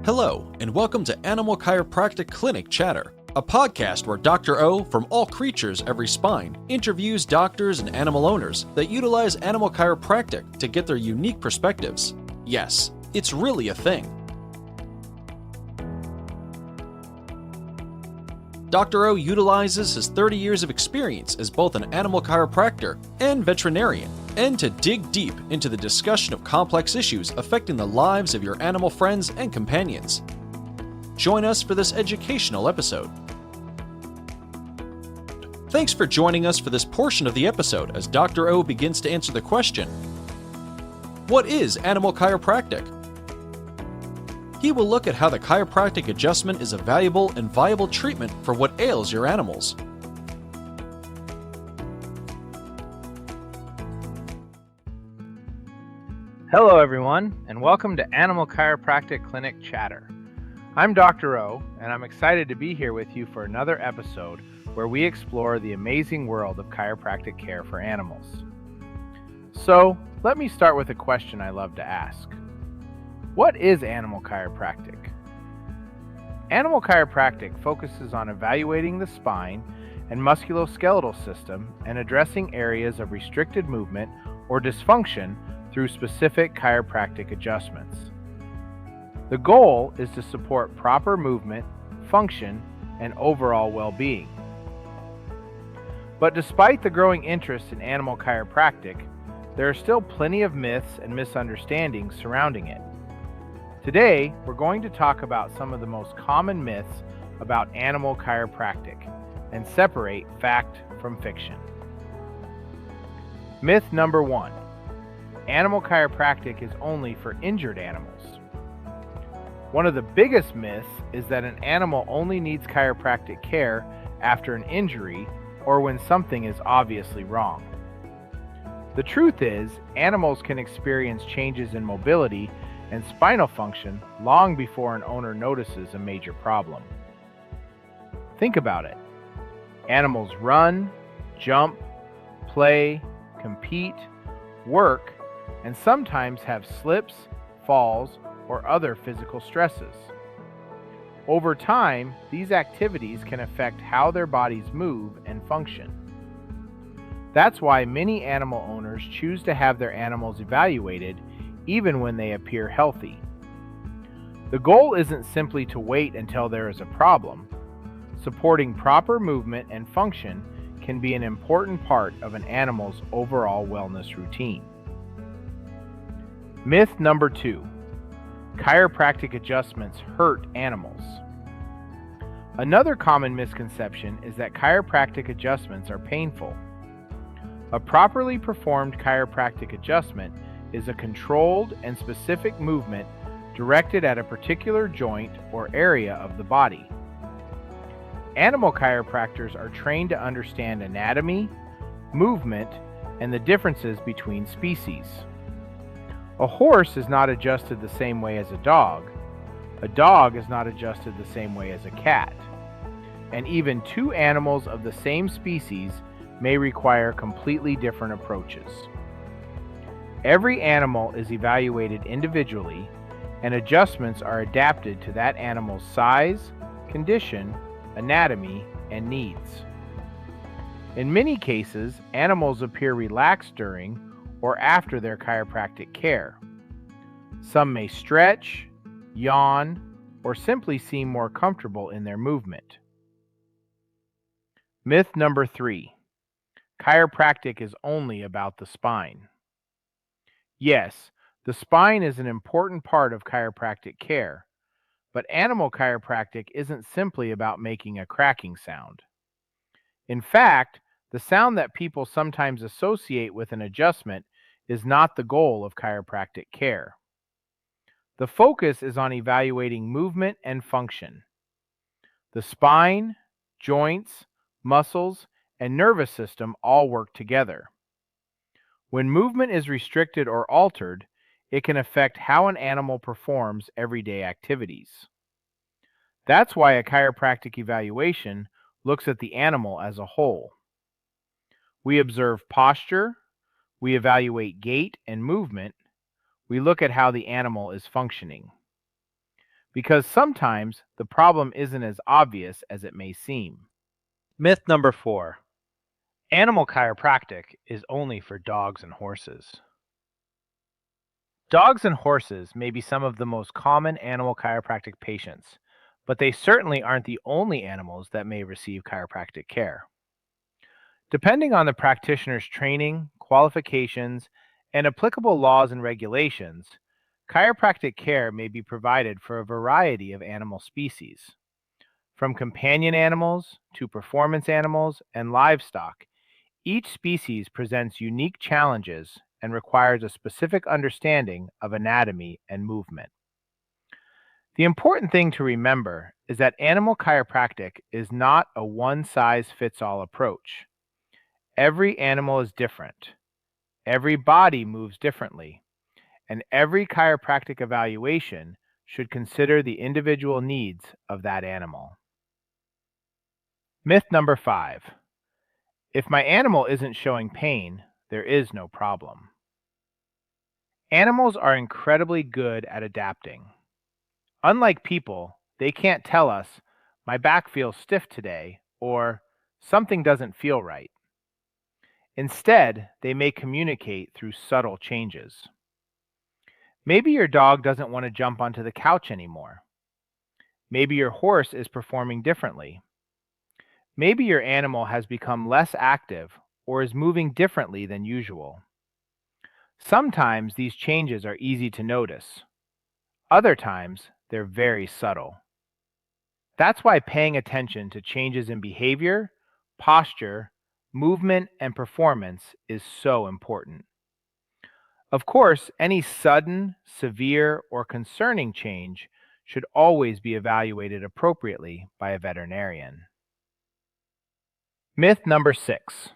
Hello, and welcome to Animal Chiropractic Clinic Chatter, a podcast where Dr. O from All Creatures Every Spine interviews doctors and animal owners that utilize animal chiropractic to get their unique perspectives. Yes, it's really a thing. Dr. O utilizes his 30 years of experience as both an animal chiropractor and veterinarian, and to dig deep into the discussion of complex issues affecting the lives of your animal friends and companions. Join us for this educational episode. Thanks for joining us for this portion of the episode as Dr. O begins to answer the question, what is animal chiropractic? He will look at how the chiropractic adjustment is a valuable and viable treatment for what ails your animals. Hello everyone, and welcome to Animal Chiropractic Clinic Chatter. I'm Dr. O, and I'm excited to be here with you for another episode where we explore the amazing world of chiropractic care for animals. So, let me start with a question I love to ask. What is animal chiropractic? Animal chiropractic focuses on evaluating the spine and musculoskeletal system and addressing areas of restricted movement or dysfunction through specific chiropractic adjustments. The goal is to support proper movement, function, and overall well-being. But despite the growing interest in animal chiropractic, there are still plenty of myths and misunderstandings surrounding it. Today, we're going to talk about some of the most common myths about animal chiropractic and separate fact from fiction. Myth number 1. Animal chiropractic is only for injured animals. One of the biggest myths is that an animal only needs chiropractic care after an injury or when something is obviously wrong. The truth is, animals can experience changes in mobility and spinal function long before an owner notices a major problem. Think about it. Animals run, jump, play, compete, work, and sometimes have slips, falls, or other physical stresses. Over time, these activities can affect how their bodies move and function. That's why many animal owners choose to have their animals evaluated even when they appear healthy. The goal isn't simply to wait until there is a problem. Supporting proper movement and function can be an important part of an animal's overall wellness routine. Myth number 2. Chiropractic adjustments hurt animals. Another common misconception is that chiropractic adjustments are painful. A properly performed chiropractic adjustment is a controlled and specific movement directed at a particular joint or area of the body. Animal chiropractors are trained to understand anatomy, movement, and the differences between species. A horse is not adjusted the same way as a dog. A dog is not adjusted the same way as a cat. And even two animals of the same species may require completely different approaches. Every animal is evaluated individually, and adjustments are adapted to that animal's size, condition, anatomy, and needs. In many cases, animals appear relaxed during or after their chiropractic care. Some may stretch, yawn, or simply seem more comfortable in their movement. Myth number 3. Chiropractic is only about the spine. Yes, the spine is an important part of chiropractic care, but animal chiropractic isn't simply about making a cracking sound. In fact, the sound that people sometimes associate with an adjustment is not the goal of chiropractic care. The focus is on evaluating movement and function. The spine, joints, muscles, and nervous system all work together. When movement is restricted or altered, it can affect how an animal performs everyday activities. That's why a chiropractic evaluation looks at the animal as a whole. We observe posture, we evaluate gait and movement, we look at how the animal is functioning. because sometimes the problem isn't as obvious as it may seem. Myth number 4. Animal chiropractic is only for dogs and horses. Dogs and horses may be some of the most common animal chiropractic patients, but they certainly aren't the only animals that may receive chiropractic care. Depending on the practitioner's training, qualifications, and applicable laws and regulations, chiropractic care may be provided for a variety of animal species. From companion animals to performance animals and livestock, each species presents unique challenges and requires a specific understanding of anatomy and movement. The important thing to remember is that animal chiropractic is not a one-size-fits-all approach. Every animal is different, every body moves differently, and every chiropractic evaluation should consider the individual needs of that animal. Myth number 5. If my animal isn't showing pain, there is no problem. Animals are incredibly good at adapting. Unlike people, they can't tell us, "My back feels stiff today," or "something doesn't feel right." Instead, they may communicate through subtle changes. Maybe your dog doesn't want to jump onto the couch anymore. Maybe your horse is performing differently. Maybe your animal has become less active or is moving differently than usual. Sometimes these changes are easy to notice. Other times, they're very subtle. That's why paying attention to changes in behavior, posture, movement, and performance is so important. Of course, any sudden, severe, or concerning change should always be evaluated appropriately by a veterinarian. Myth number 6.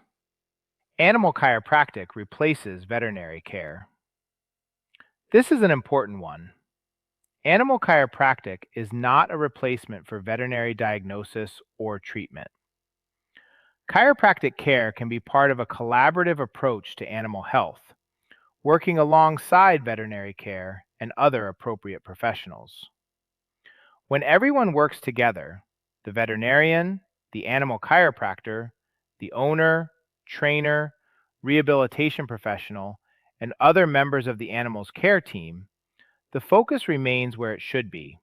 Animal chiropractic replaces veterinary care. This is an important one. Animal chiropractic is not a replacement for veterinary diagnosis or treatment. Chiropractic care can be part of a collaborative approach to animal health, working alongside veterinary care and other appropriate professionals. When everyone works together, the veterinarian, the animal chiropractor, the owner, trainer, rehabilitation professional, and other members of the animal's care team, the focus remains where it should be,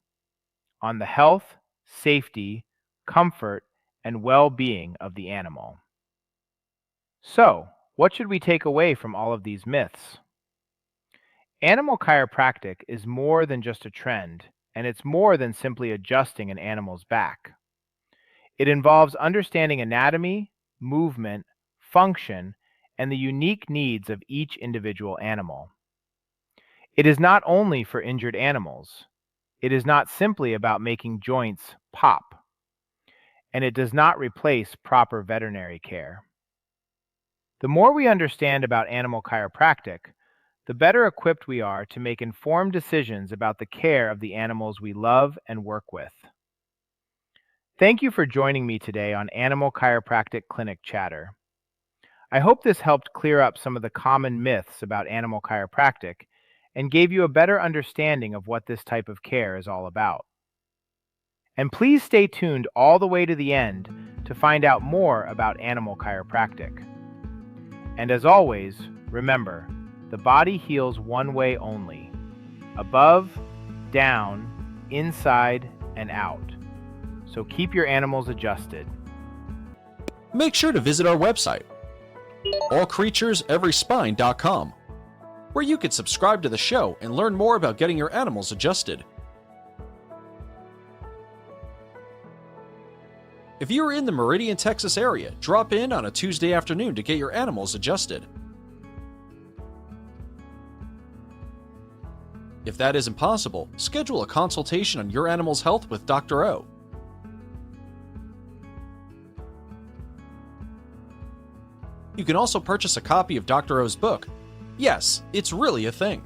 on the health, safety, comfort, and well-being of the animal. So, what should we take away from all of these myths? Animal chiropractic is more than just a trend, and it's more than simply adjusting an animal's back. It involves understanding anatomy, movement, function, and the unique needs of each individual animal. It is not only for injured animals. It is not simply about making joints pop. And it does not replace proper veterinary care. The more we understand about animal chiropractic, the better equipped we are to make informed decisions about the care of the animals we love and work with. Thank you for joining me today on Animal Chiropractic Clinic Chatter. I hope this helped clear up some of the common myths about animal chiropractic and gave you a better understanding of what this type of care is all about. And please stay tuned all the way to the end to find out more about animal chiropractic. And as always, remember, the body heals one way only: above, down, inside, and out. So keep your animals adjusted. Make sure to visit our website, allcreatureseveryspine.com, where you can subscribe to the show and learn more about getting your animals adjusted. If you're in the Meridian, Texas area, drop in on a Tuesday afternoon to get your animals adjusted. If that isn't possible, schedule a consultation on your animal's health with Dr. O. You can also purchase a copy of Dr. O's book. Yes, it's really a thing.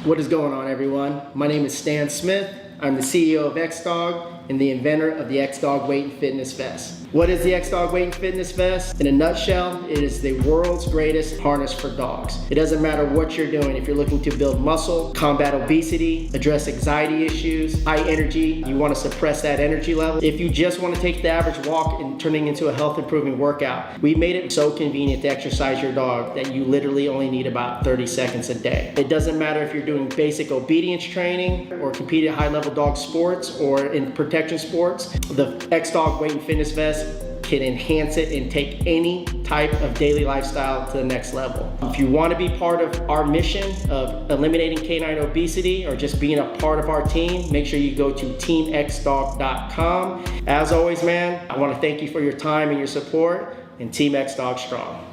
What is going on, everyone? My name is Stan Smith. I'm the CEO of X-Dog, and the inventor of the X-Dog Weight and Fitness Vest. What is the X-Dog Weight and Fitness Vest? In a nutshell, it is the world's greatest harness for dogs. It doesn't matter what you're doing. If you're looking to build muscle, combat obesity, address anxiety issues, high energy, you want to suppress that energy level. If you just want to take the average walk and turning into a health improving workout, we made it so convenient to exercise your dog that you literally only need about 30 seconds a day. It doesn't matter if you're doing basic obedience training or compete at high level dog sports or in protection sports, the X-Dog Weight and Fitness Vest can enhance it and take any type of daily lifestyle to the next level. If you want to be part of our mission of eliminating canine obesity or just being a part of our team, make sure you go to teamxdog.com. As always, man, I want to thank you for your time and your support, and Team X-Dog strong.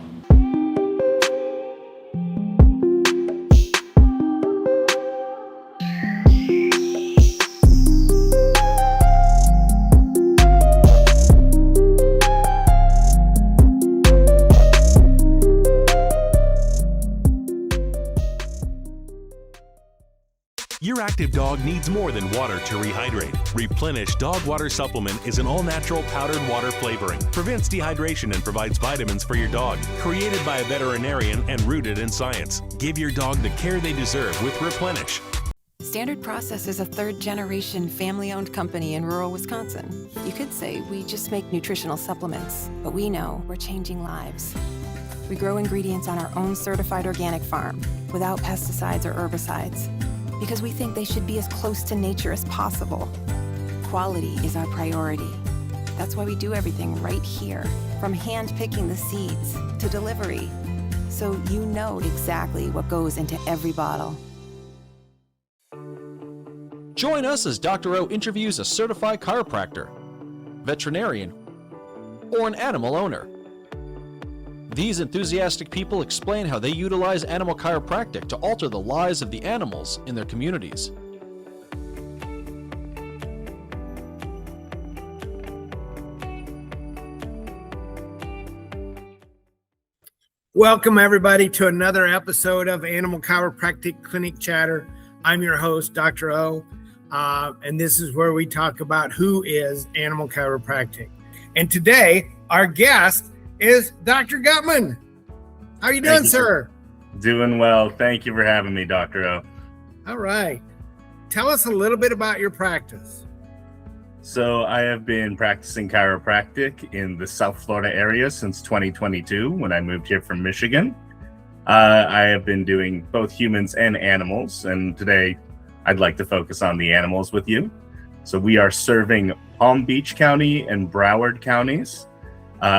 Your active dog needs more than water to rehydrate. Replenish Dog Water Supplement is an all-natural powdered water flavoring, prevents dehydration and provides vitamins for your dog. Created by a veterinarian and rooted in science. Give your dog the care they deserve with Replenish. Standard Process is a third-generation family-owned company in rural Wisconsin. You could say we just make nutritional supplements, but we know we're changing lives. We grow ingredients on our own certified organic farm without pesticides or herbicides, because we think they should be as close to nature as possible. Quality is our priority. That's why we do everything right here, from hand-picking the seeds to delivery, so you know exactly what goes into every bottle. Join us as Dr. O interviews a certified chiropractor, veterinarian, or an animal owner. These enthusiastic people explain how they utilize animal chiropractic to alter the lives of the animals in their communities. Welcome, everybody, to another episode of Animal Chiropractic Clinic Chatter. I'm your host, Dr. O, and this is where we talk about who is animal chiropractic. And today, our guest is Dr. Guttman. How are you doing, sir? Doing well. Thank you for having me, Dr. O. All right. Tell us a little bit about your practice. So I have been practicing chiropractic in the South Florida area since 2022 when I moved here from Michigan. I have been doing both humans and animals, and today I'd like to focus on the animals with you. So we are serving Palm Beach County and Broward counties,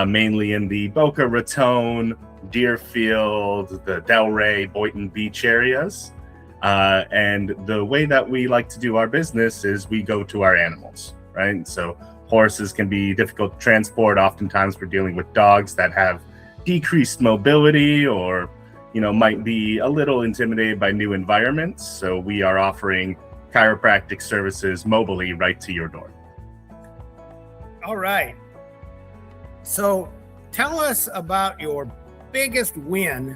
mainly in the Boca Raton, Deerfield, the Delray, Boynton Beach areas. And the way that we like to do our business is we go to our animals, right? So horses can be difficult to transport. Oftentimes we're dealing with dogs that have decreased mobility or, might be a little intimidated by new environments. So we are offering chiropractic services mobily right to your door. All right. So tell us about your biggest win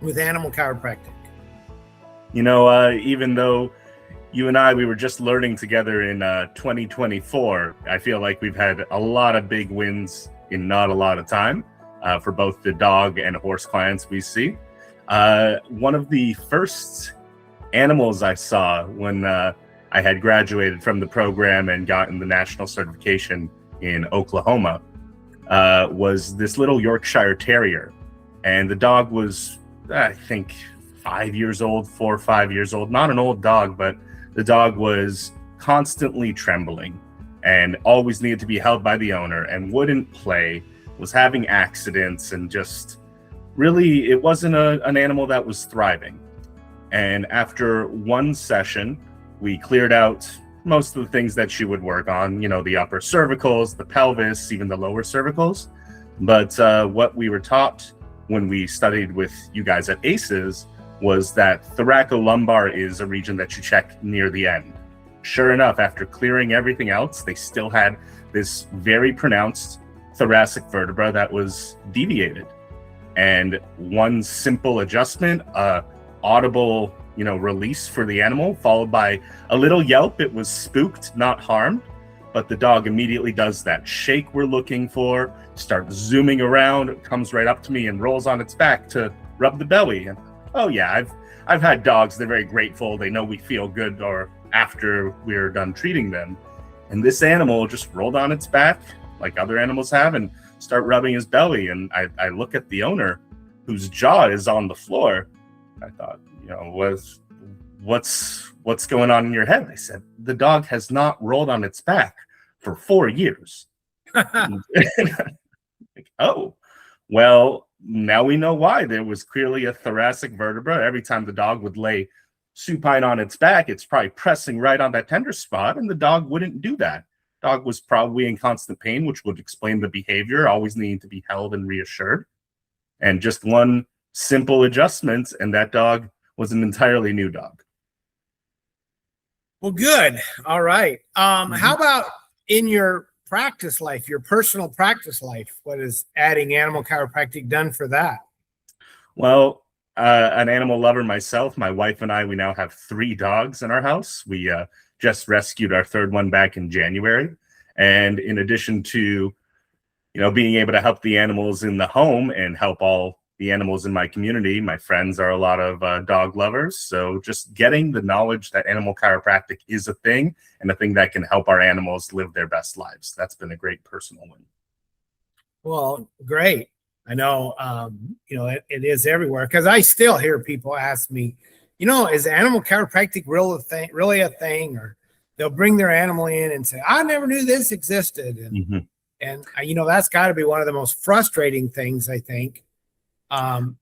with animal chiropractic. Even though you and we were just learning together in 2024, I feel like we've had a lot of big wins in not a lot of time for both the dog and horse clients we see. One of the first animals I saw when I had graduated from the program and gotten the national certification in Oklahoma was this little Yorkshire Terrier. And the dog was, I think, 4 or 5 years old. Not an old dog, but the dog was constantly trembling and always needed to be held by the owner and wouldn't play, was having accidents, and just really, it wasn't an animal that was thriving. And after one session, we cleared out most of the things that she would work on, the upper cervicals, the pelvis, even the lower cervicals. But what we were taught when we studied with you guys at ACES was that thoracolumbar is a region that you check near the end. Sure enough, after clearing everything else, they still had this very pronounced thoracic vertebra that was deviated. And one simple adjustment, audible release for the animal, followed by a little yelp. It was spooked, not harmed. but the dog immediately does that shake we're looking for, starts zooming around, comes right up to me and rolls on its back to rub the belly. And oh yeah, I've had dogs, they're very grateful, they know we feel good or after we're done treating them. And this animal just rolled on its back like other animals have and start rubbing his belly. And I look at the owner whose jaw is on the floor. I thought, what's going on in your head? They said, the dog has not rolled on its back for 4 years. Like, oh, well, now we know why. There was clearly a thoracic vertebra. Every time the dog would lay supine on its back, it's probably pressing right on that tender spot, and the dog wouldn't do that. Dog was probably in constant pain, which would explain the behavior, always needing to be held and reassured. And just one simple adjustment, and that dog was an entirely new dog. Well, good. All right. How about in your practice life, your personal practice life? What has adding animal chiropractic done for that? Well, an animal lover myself, my wife and I, we now have 3 dogs in our house. We just rescued our 3rd one back in January. And in addition to, being able to help the animals in the home and help all the animals in my community, my friends are a lot of dog lovers. So just getting the knowledge that animal chiropractic is a thing and a thing that can help our animals live their best lives. That's been a great personal win. Well, great. I know, it is everywhere, because I still hear people ask me, is animal chiropractic really a thing? Or they'll bring their animal in and say, I never knew this existed. And that's got to be one of the most frustrating things, I think. It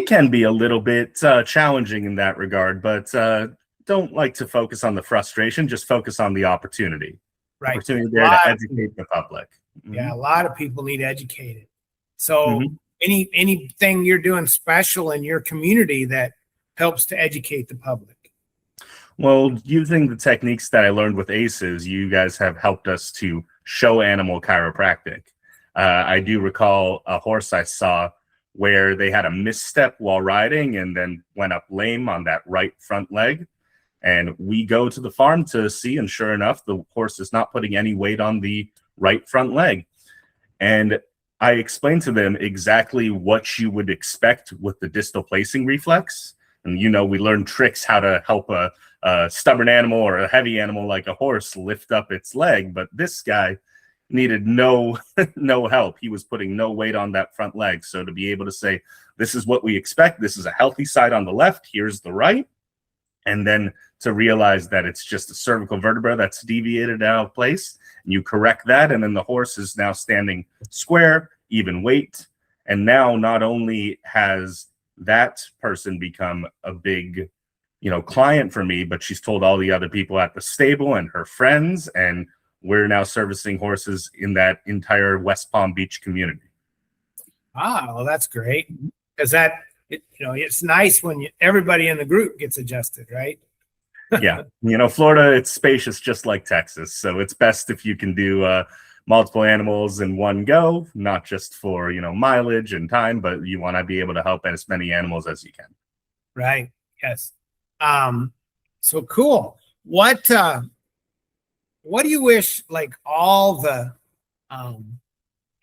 can be a little bit challenging in that regard, but don't like to focus on the frustration, just focus on the opportunity. Right. Opportunity there to educate the public. Yeah, a lot of people need educated. So anything you're doing special in your community that helps to educate the public? Well, using the techniques that I learned with ACEs, you guys have helped us to show animal chiropractic. I do recall a horse I saw where they had a misstep while riding and then went up lame on that right front leg. And we go to the farm to see, and sure enough, the horse is not putting any weight on the right front leg. And I explained to them exactly what you would expect with the distal placing reflex. And, we learn tricks how to help a stubborn animal or a heavy animal like a horse lift up its leg. But this guy needed no help. He was putting no weight on that front leg. So to be able to say, this is what we expect, this is a healthy side on the left, here's the right, and then to realize that it's just a cervical vertebra that's deviated out of place, and you correct that, and then the horse is now standing square, even weight. And now not only has that person become a big client for me, but she's told all the other people at the stable and her friends, and we're now servicing horses in that entire West Palm Beach community. Well, that's great, because it's nice when everybody in the group gets adjusted, right? Yeah. Florida, it's spacious just like Texas. So it's best if you can do multiple animals in one go, not just for, mileage and time, but you want to be able to help as many animals as you can. Right. Yes. So cool. What do you wish, like, all the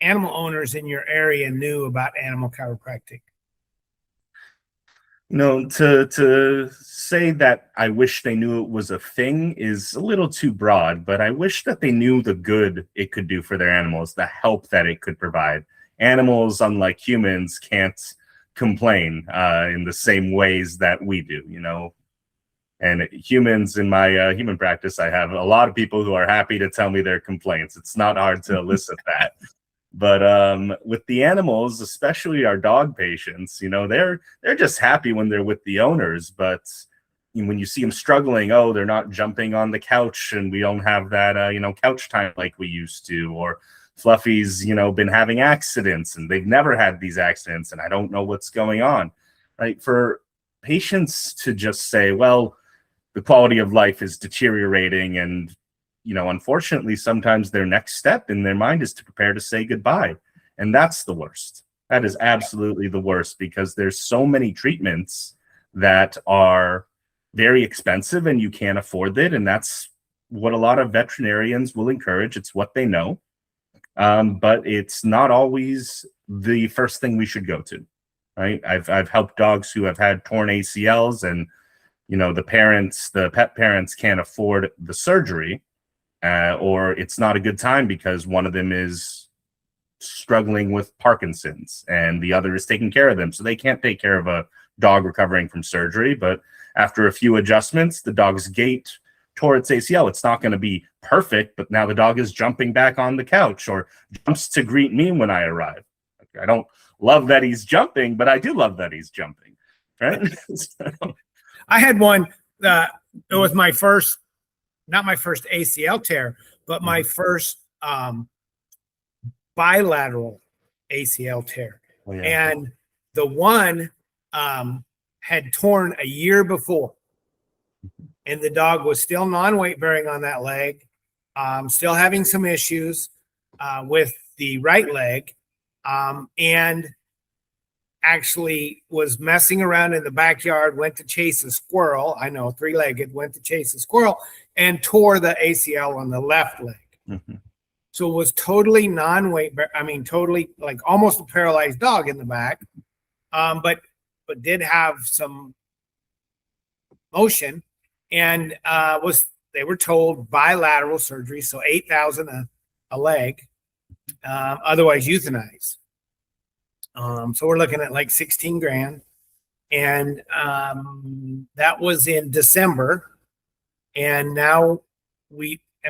animal owners in your area knew about animal chiropractic? To say that I wish they knew it was a thing is a little too broad, but I wish that they knew the good it could do for their animals, the help that it could provide. Animals, unlike humans, can't complain in the same ways that we do, And humans, in my human practice, I have a lot of people who are happy to tell me their complaints. It's not hard to elicit that. But with the animals, especially our dog patients, they're just happy when they're with the owners. But when you see them struggling, they're not jumping on the couch, and we don't have that, couch time like we used to. Or Fluffy's, been having accidents, and they've never had these accidents, and I don't know what's going on. Right? For patients to just say, well, the quality of life is deteriorating, and unfortunately, sometimes their next step in their mind is to prepare to say goodbye. And that's the worst. That is absolutely the worst, because there's so many treatments that are very expensive and you can't afford it. And that's what a lot of veterinarians will encourage. It's what they know. But it's not always the first thing we should go to, right? I've helped dogs who have had torn ACLs, and the pet parents can't afford the surgery, or it's not a good time because one of them is struggling with Parkinson's and the other is taking care of them, so they can't take care of a dog recovering from surgery. But after a few adjustments, the dog's gait tore its ACL. It's not going to be perfect, but now the dog is jumping back on the couch or jumps to greet me when I arrive. I don't love that he's jumping, but I do love that he's jumping. Right? I had one. It was my first, not my first ACL tear, but my first bilateral ACL tear. Oh, yeah. And the one had torn a year before. And the dog was still non-weight bearing on that leg, still having some issues with the right leg, and actually was messing around in the backyard, went to chase a squirrel. I know, three-legged, went to chase a squirrel and tore the ACL on the left leg. Mm-hmm. So it was totally non-weight, totally like almost a paralyzed dog in the back, but did have some motion. And they were told bilateral surgery, so $8,000 a leg, otherwise euthanized. So we're looking at like 16 grand, and that was in December. And now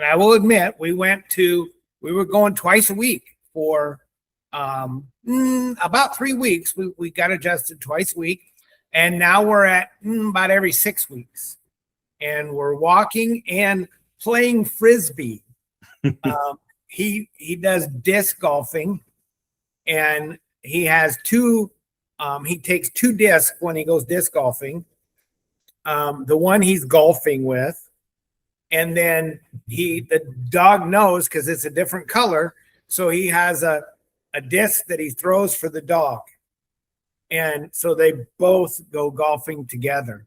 I will admit, we were going twice a week for about 3 weeks. We got adjusted twice a week, and now we're at about every 6 weeks. And we're walking and playing Frisbee. He does disc golfing, and he has he takes 2 discs when he goes disc golfing. The one he's golfing with, and then the dog knows because it's a different color. So he has a disc that he throws for the dog. And so they both go golfing together.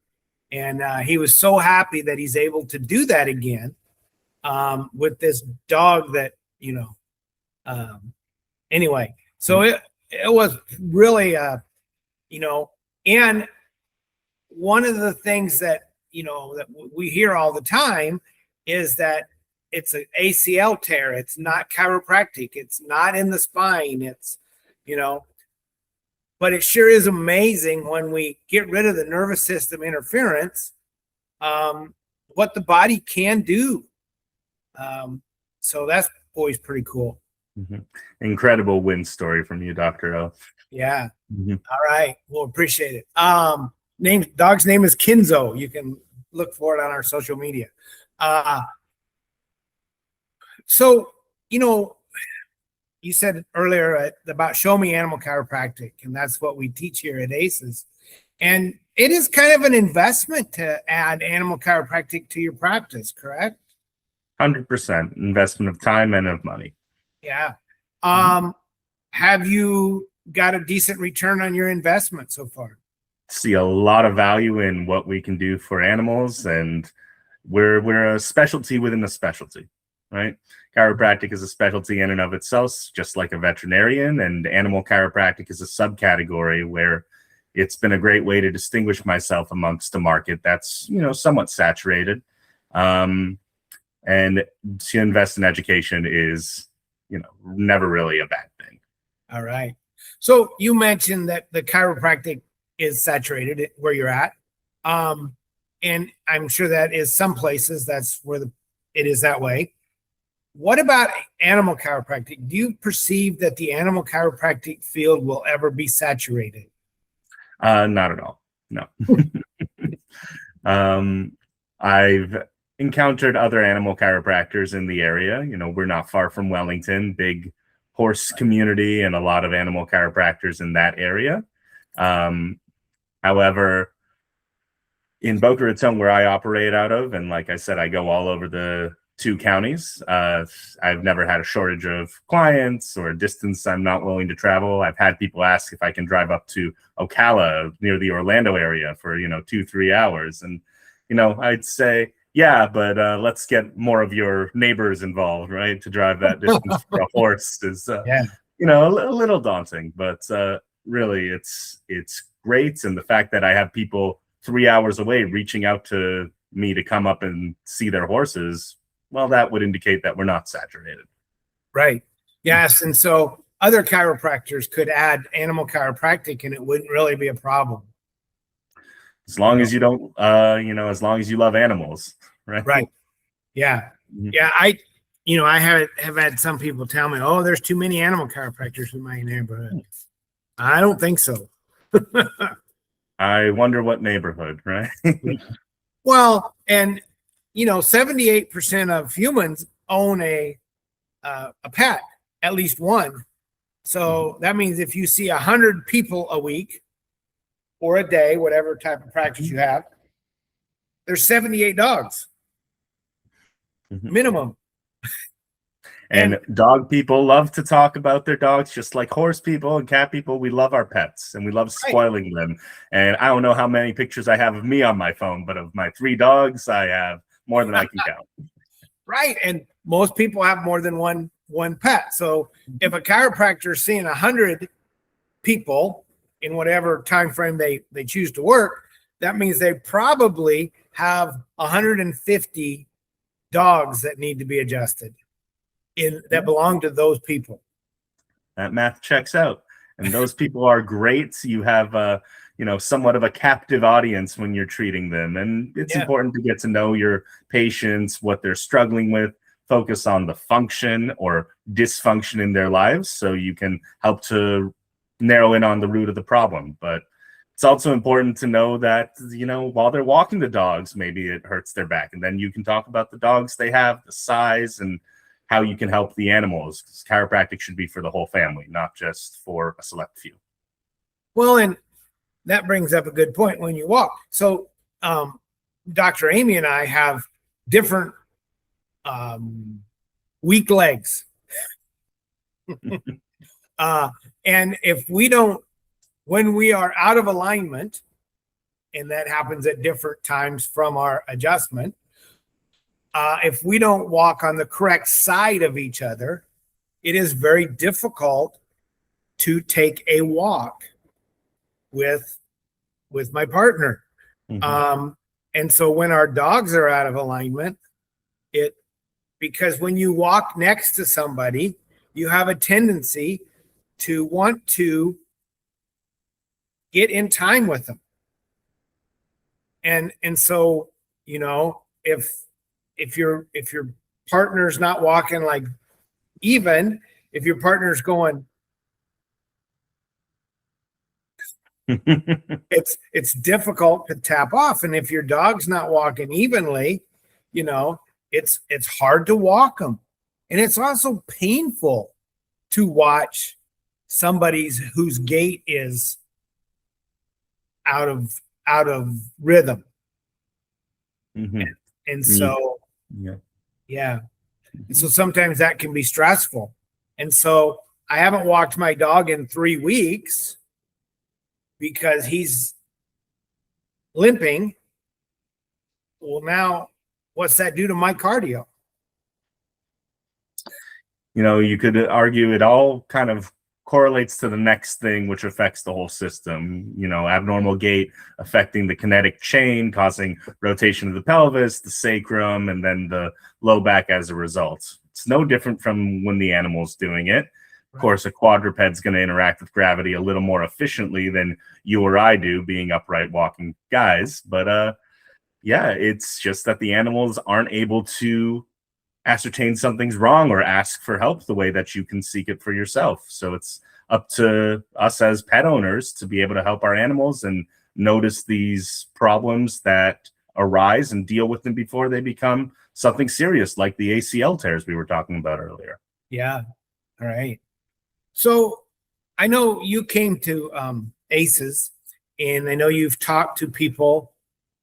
And he was so happy that he's able to do that again with this dog that, anyway. So it was really, and one of the things that, that we hear all the time is that it's an ACL tear. It's not chiropractic. It's not in the spine. It's, but it sure is amazing when we get rid of the nervous system interference, what the body can do. So that's always pretty cool. Mm-hmm. Incredible win story from you, Dr. O. Yeah. Mm-hmm. All right. Well, appreciate it. Dog's name is Kinzo. You can look for it on our social media. So, you said earlier about Show Me Animal Chiropractic, and that's what we teach here at ACES. And it is kind of an investment to add animal chiropractic to your practice, correct? 100% investment of time and of money. Yeah. Have you got a decent return on your investment so far? See a lot of value in what we can do for animals, and we're a specialty within a specialty, right? Chiropractic is a specialty in and of itself, just like a veterinarian, and animal chiropractic is a subcategory where it's been a great way to distinguish myself amongst a market that's, somewhat saturated. And to invest in education is, never really a bad thing. All right. So you mentioned that the chiropractic is saturated where you're at. And I'm sure that is some places that's where it is that way. What about animal chiropractic? Do you perceive that the animal chiropractic field will ever be saturated? Not at all. No. I've encountered other animal chiropractors in the area. We're not far from Wellington, big horse community, and a lot of animal chiropractors in that area. However, in Boca Raton, where I operate out of, and like I said, I go all over the 2 counties. I've never had a shortage of clients or a distance I'm not willing to travel. I've had people ask if I can drive up to Ocala near the Orlando area for, 2-3 hours. And I'd say, yeah, but let's get more of your neighbors involved, right? To drive that distance for a horse is, Yeah. a little daunting, but really it's great. And the fact that I have people 3 hours away reaching out to me to come up and see their horses, well, that would indicate that we're not saturated. Right. Yes. And so other chiropractors could add animal chiropractic and it wouldn't really be a problem. As long as you don't, as long as you love animals, right? Right. Yeah. Mhm. Yeah. I have had some people tell me, oh, there's too many animal chiropractors in my neighborhood. I don't think so. I wonder what neighborhood, right? Well, and 78% of humans own a pet, at least one. So that means if you see 100 people a week or a day, whatever type of practice you have, there's 78 dogs minimum. And dog people love to talk about their dogs, just like horse people and cat people. We love our pets and we love spoiling them. And I don't know how many pictures I have of me on my phone, but of my 3 dogs, I have more than I can count. Right. And most people have more than one pet. So if a chiropractor is seeing 100 people in whatever time frame they choose to work, that means they probably have 150 dogs that need to be adjusted that belong to those people. That math checks out. And those people are great. You have somewhat of a captive audience when you're treating them. And it's important to get to know your patients, what they're struggling with, focus on the function or dysfunction in their lives so you can help to narrow in on the root of the problem. But it's also important to know that, while they're walking the dogs, maybe it hurts their back. And then you can talk about the dogs they have, the size, and how you can help the animals. Because chiropractic should be for the whole family, not just for a select few. Well, and that brings up a good point when you walk. So Dr. Amy and I have different weak legs. And if we don't, when we are out of alignment, and that happens at different times from our adjustment, if we don't walk on the correct side of each other, it is very difficult to take a walk with my partner. Mm-hmm. And so when our dogs are out of alignment, because when you walk next to somebody, you have a tendency to want to get in time with them. And so, if your partner's not walking like even, if your partner's going, it's difficult to tap off. And if your dog's not walking evenly, it's hard to walk them. And it's also painful to watch somebody's whose gait is out of rhythm. Mm-hmm. And so, yeah. And so sometimes that can be stressful. And so I haven't walked my dog in 3 weeks because he's limping. Well, now what's that do to my cardio? You could argue it all kind of correlates to the next thing, which affects the whole system. Abnormal gait affecting the kinetic chain, causing rotation of the pelvis, the sacrum, and then the low back as a result. It's no different from when the animal's doing it. Of course, a quadruped's going to interact with gravity a little more efficiently than you or I do, being upright walking guys. But it's just that the animals aren't able to ascertain something's wrong or ask for help the way that you can seek it for yourself. So it's up to us as pet owners to be able to help our animals and notice these problems that arise and deal with them before they become something serious, like the ACL tears we were talking about earlier. Yeah. All right. So I know you came to ACEs, and I know you've talked to people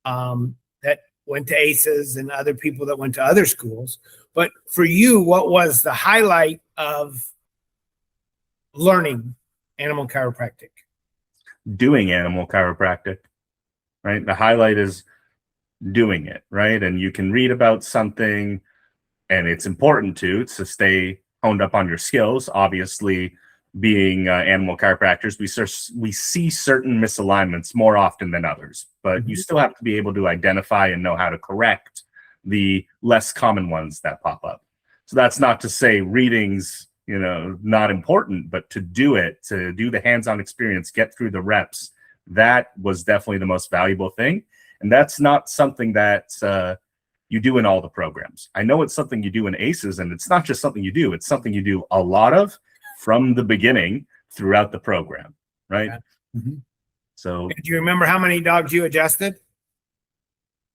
that went to ACEs and other people that went to other schools. But for you, what was the highlight of learning animal chiropractic? Doing animal chiropractic, right? The highlight is doing it, right? And you can read about something, and it's important to stay honed up on your skills. Obviously, being animal chiropractors, we see certain misalignments more often than others, but you still have to be able to identify and know how to correct the less common ones that pop up. So that's not to say reading's, not important, but to do the hands-on experience, get through the reps, that was definitely the most valuable thing. And that's not something that you do in all the programs. I know it's something you do in ACEs, and it's not just something you do, it's something you do a lot of from the beginning throughout the program, right? So do you remember how many dogs you adjusted?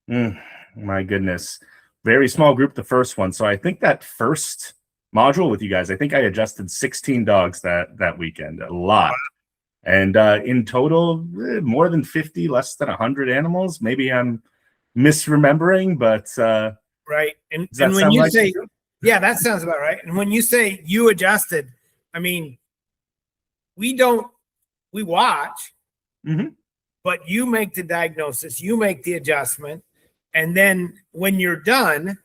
My goodness. Very small group, the first one. So I think that first module with you guys, I think I adjusted 16 dogs that weekend. A lot. And in total, more than 50, less than 100 animals. Maybe I'm misremembering, but right. And when you like say, yeah, that sounds about right. And when you say you adjusted, I mean, we watch, but you make the diagnosis, you make the adjustment. And then when you're done,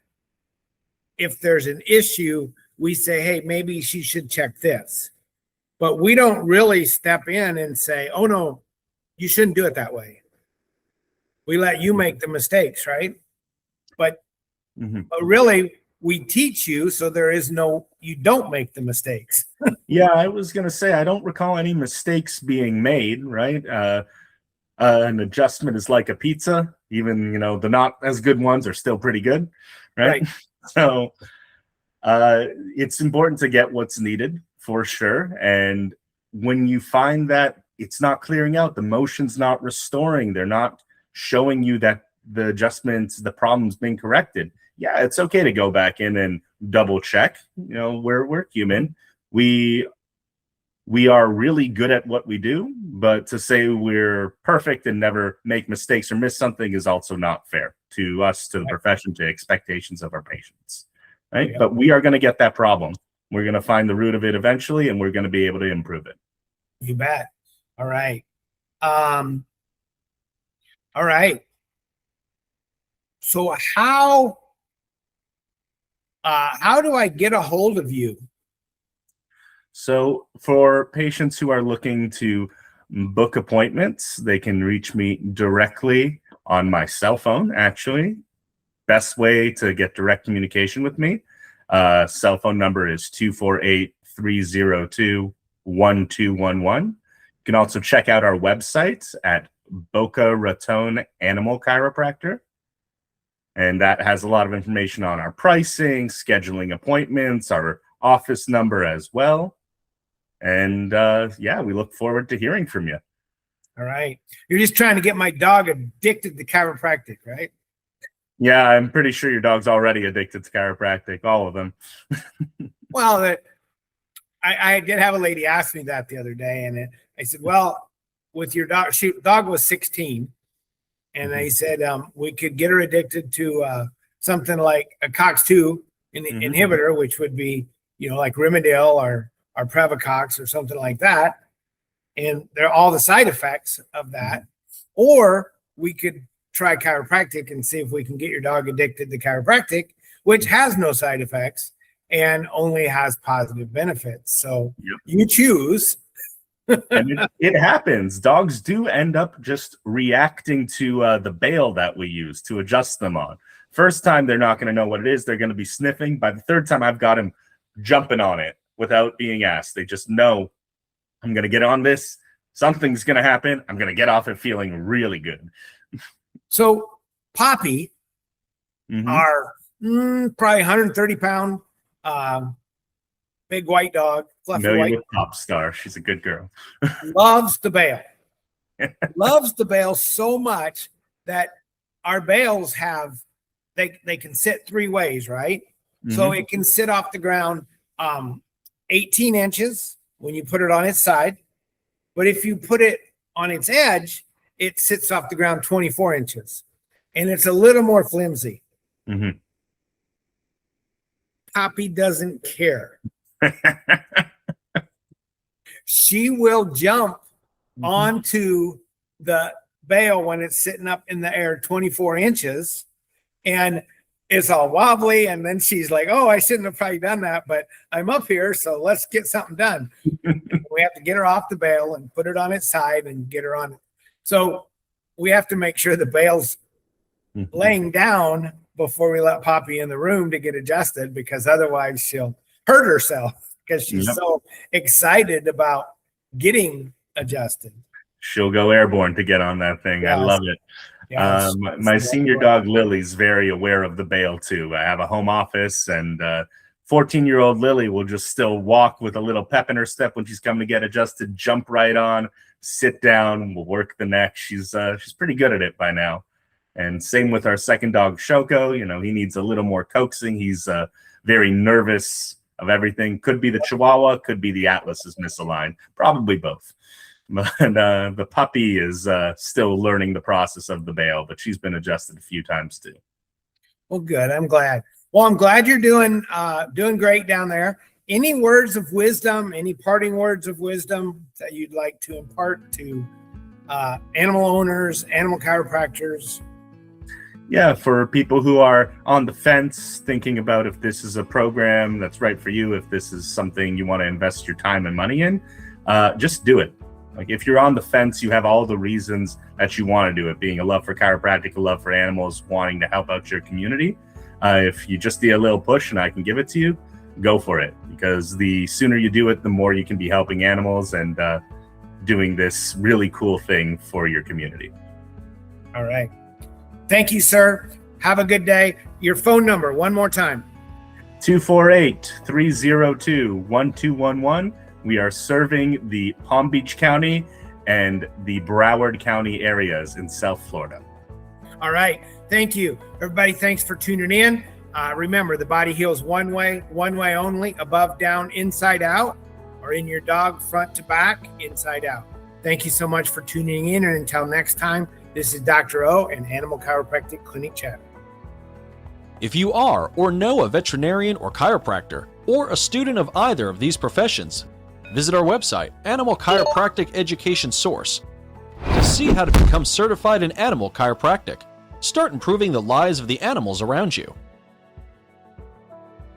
if there's an issue, we say, hey, maybe she should check this. But we don't really step in and say, oh, no, you shouldn't do it that way. We let you make the mistakes, right? But really, we teach you so you don't make the mistakes. Yeah, I was going to say, I don't recall any mistakes being made, right? An adjustment is like a pizza. Even, the not as good ones are still pretty good, right? So it's important to get what's needed for sure. And when you find that it's not clearing out, the motion's not restoring, they're not showing you that the adjustments, the problem's being corrected. Yeah, it's okay to go back in and double check. We're human. We are really good at what we do, but to say we're perfect and never make mistakes or miss something is also not fair to us, to the profession, to expectations of our patients, right? Yeah. But we are going to get that problem. We're going to find the root of it eventually, and we're going to be able to improve it. You bet. All right. All right. So how do I get a hold of you? So for patients who are looking to book appointments, they can reach me directly on my cell phone, actually. Best way to get direct communication with me. Cell phone number is 248-302-1211. You can also check out our website at Boca Raton Animal Chiropractor. And that has a lot of information on our pricing, scheduling appointments, our office number as well. And we look forward to hearing from you. All right. You're just trying to get my dog addicted to chiropractic, right? Yeah, I'm pretty sure your dog's already addicted to chiropractic, all of them. Well, I did have a lady ask me that the other day, and I said, well, with your dog, dog was 16, and I said we could get her addicted to something like a COX-2 inhibitor, which would be, like Rimadyl or Previcox or something like that. And they're all the side effects of that. Or we could try chiropractic and see if we can get your dog addicted to chiropractic, which has no side effects and only has positive benefits. So you choose. And it happens. Dogs do end up just reacting to the bail that we use to adjust them on. First time, they're not going to know what it is. They're going to be sniffing. By the third time, I've got him jumping on it without being asked. They just know, I'm going to get on this. Something's going to happen. I'm going to get off it feeling really good. So Poppy, our probably 130-pound big white dog, fluffy white pop star. She's a good girl. Loves the bail. Loves the bail so much that our bails have they can sit three ways, right? So it can sit off the ground 18 inches when you put it on its side, but if you put it on its edge, it sits off the ground 24 inches, and it's a little more flimsy. Poppy doesn't care. She will jump onto the bail when it's sitting up in the air 24 inches and it's all wobbly. And then she's like, oh, I shouldn't have probably done that, but I'm up here, so let's get something done. We have to get her off the bail and put it on its side and get her on it. So we have to make sure the bail's laying down before we let Poppy in the room to get adjusted, because otherwise she'll hurt herself because she's so excited about getting adjusted. She'll go airborne to get on that thing. Yes. I love it. Yes. My senior dog Lily's very aware of the bail too. I have a home office, and 14-year-old Lily will just still walk with a little pep in her step when she's coming to get adjusted, jump right on, sit down, we'll work the neck. She's pretty good at it by now. And same with our second dog, Shoko. You know, he needs a little more coaxing. He's very nervous of everything. Could be the Chihuahua, could be the Atlas is misaligned. Probably both. But the puppy is still learning the process of the bail, but she's been adjusted a few times too. Well, good. I'm glad. Well, I'm glad you're doing great down there. Any words of wisdom, any parting words of wisdom that you'd like to impart to animal owners, animal chiropractors? Yeah, for people who are on the fence, thinking about if this is a program that's right for you, if this is something you want to invest your time and money in, just do it. Like, if you're on the fence, you have all the reasons that you want to do it, being a love for chiropractic, a love for animals, wanting to help out your community. If you just need a little push and I can give it to you, go for it, because the sooner you do it, the more you can be helping animals and doing this really cool thing for your community. All right. Thank you, sir. Have a good day. Your phone number, one more time. 248-302-1211. We are serving the Palm Beach County and the Broward County areas in South Florida. All right. Thank you. Everybody, thanks for tuning in. Remember, the body heals one way only, above, down, inside out, or in your dog, front to back, inside out. Thank you so much for tuning in. And until next time, this is Dr. O and Animal Chiropractic Clinic Chatter. If you are or know a veterinarian or chiropractor, or a student of either of these professions, visit our website, Animal Chiropractic Education Source, to see how to become certified in animal chiropractic. Start improving the lives of the animals around you.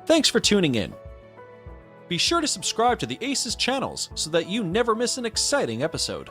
Thanks for tuning in. Be sure to subscribe to the ACES channels so that you never miss an exciting episode.